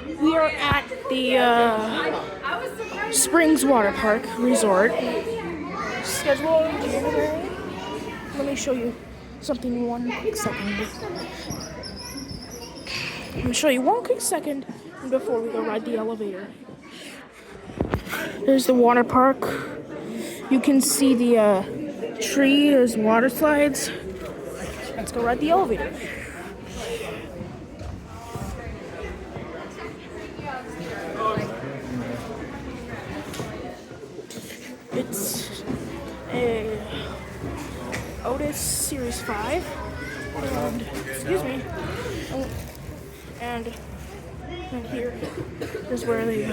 We are at the Springs Water Park Resort. Schedule in January. Let me show you something one quick second. I'm gonna show you one quick second before we go ride the elevator. There's the water park. You can see the tree. There's water slides. Let's go ride the elevator. It's a Otis Series 5. And, excuse me. And here is where the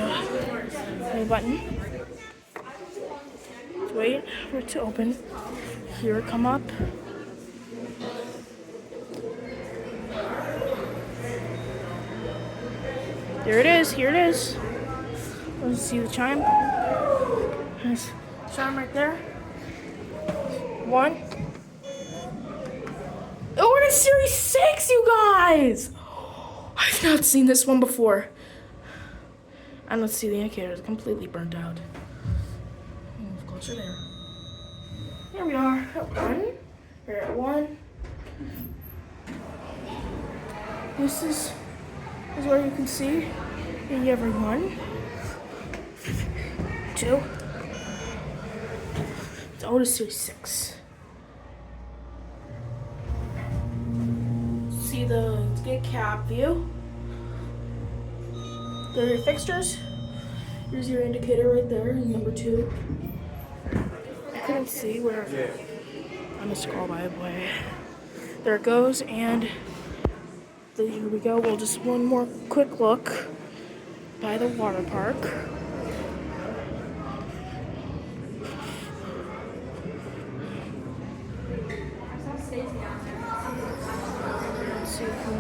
button. Wait for it to open. Here, come up. There it is. Here it is. Let's see the chime. There's chime right there. One. Oh, it is Series 6, you guys! I've not seen this one before. And let's see, the indicator is completely burnt out. Move closer there. Here we are at 1. We're at 1. This is where you can see everyone. 2. It's Otis Series 6. See the get cab view. There are your fixtures. Here's your indicator right there, number 2. I couldn't see where. I'm gonna scroll by the way. There it goes, and here we go. We'll just one more quick look by the water park. Let's see if we